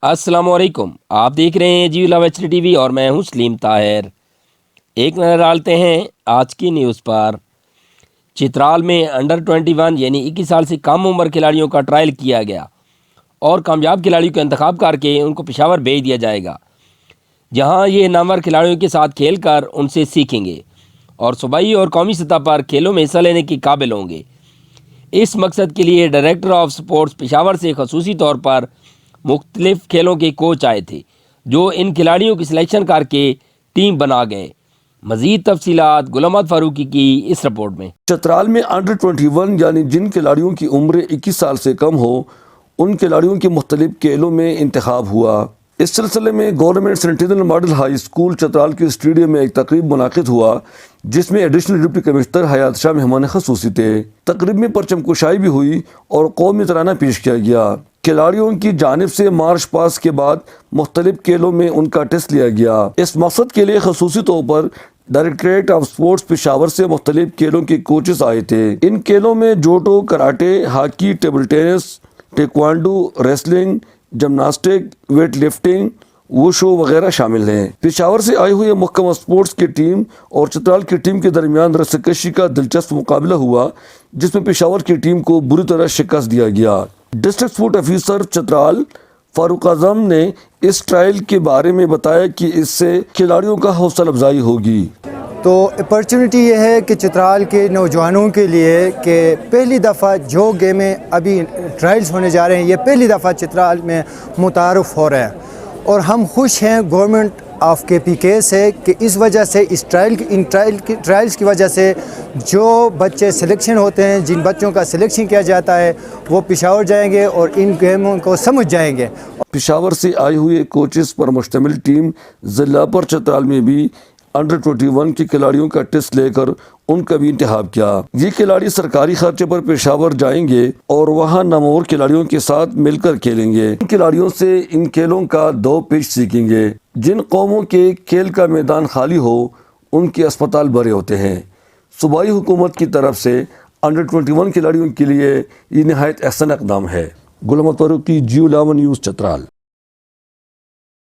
السلام علیکم، آپ دیکھ رہے ہیں G love H D T V اور میں ہوں سلیم طاہر۔ ایک نظر ڈالتے ہیں آج کی نیوز پر۔ چترال میں انڈر 21 یعنی 21 سال سے کم عمر کھلاڑیوں کا ٹرائل کیا گیا اور کامیاب کھلاڑیوں کا انتخاب کر کے ان کو پشاور بھیج دیا جائے گا، جہاں یہ نامور کھلاڑیوں کے ساتھ کھیل کر ان سے سیکھیں گے اور صوبائی اور قومی سطح پر کھیلوں میں حصہ لینے کے قابل ہوں گے۔ اس مقصد کے لیے ڈائریکٹر آف سپورٹس پشاور سے خصوصی طور پر مختلف کھیلوں کے کوچ آئے تھے، جو ان کھلاڑیوں کی سلیکشن کر کے ٹیم بنا گئے۔ مزید تفصیلات غلام محمد فاروقی کی اس رپورٹ میں۔ چترال میں انڈر 21 یعنی جن کھلاڑیوں کی عمر 21 سال سے کم ہو، ان کھلاڑیوں کے مختلف کھیلوں میں انتخاب ہوا۔ اس سلسلے میں government sentinel model high school Chitral کے اسٹیڈیم میں ایک تقریب منعقد ہوا، جس میں ایڈیشنل ڈپٹی کمشنر حیات شاہ مہمان خصوصی تھے۔ تقریب میں پرچم کشائی بھی ہوئی اور قومی ترانہ پیش کیا گیا۔ کھلاڑیوں کی جانب سے مارچ پاس کے بعد مختلف کھیلوں میں ان کا ٹیسٹ لیا گیا۔ اس مقصد کے لیے خصوصی طور پر ڈائریکٹریٹ آف سپورٹس پشاور سے مختلف کھیلوں کے کوچز آئے تھے۔ ان کھیلوں میں judo, karate, hockey, table tennis, taekwondo, wrestling, gymnastic, weightlifting, wushu وغیرہ شامل ہیں۔ پشاور سے آئی ہوئی محکمہ سپورٹس کی ٹیم اور چترال کی ٹیم کے درمیان رسی کشی کا دلچسپ مقابلہ ہوا، جس میں پشاور کی ٹیم کو بری طرح شکست دیا گیا۔ ڈسٹرکٹ سپورٹ آفیسر چترال فاروق اعظم نے اس ٹرائل کے بارے میں بتایا کہ اس سے کھلاڑیوں کا حوصلہ افزائی ہوگی۔ تو اپرچونٹی یہ ہے کہ چترال کے نوجوانوں کے لیے کہ پہلی دفعہ جو گیمیں ابھی ٹرائلز ہونے جا رہے ہیں، یہ پہلی دفعہ چترال میں متعارف ہو رہے ہیں، اور ہم خوش ہیں گورنمنٹ آف کے پی کے سے کہ اس وجہ سے اس ٹرائلز کی وجہ سے جو بچے سلیکشن ہوتے ہیں، جن بچوں کا سلیکشن کیا جاتا ہے، وہ پشاور جائیں گے اور ان گیموں کو سمجھ جائیں گے۔ پشاور سے آئی ہوئی کوچز پر مشتمل ٹیم ضلع پر چترال میں بھی انڈر 21 کے کھلاڑیوں کا ٹیسٹ لے کر ان کا بھی انتخاب کیا۔ یہ کھلاڑی سرکاری خرچے پر پشاور جائیں گے اور وہاں نامور کھلاڑیوں کے ساتھ مل کر کھیلیں گے۔ ان کھلاڑیوں سے ان کھیلوں کا 2 پیچ سیکھیں گے۔ جن قوموں کے کھیل کا میدان خالی ہو، ان کے اسپتال بھرے ہوتے ہیں۔ صوبائی حکومت کی طرف سے انڈر 21 کھلاڑیوں کے لیے یہ نہایت احسن اقدام ہے۔ غلام محمد فاروقی، جیو 11 نیوز چترال۔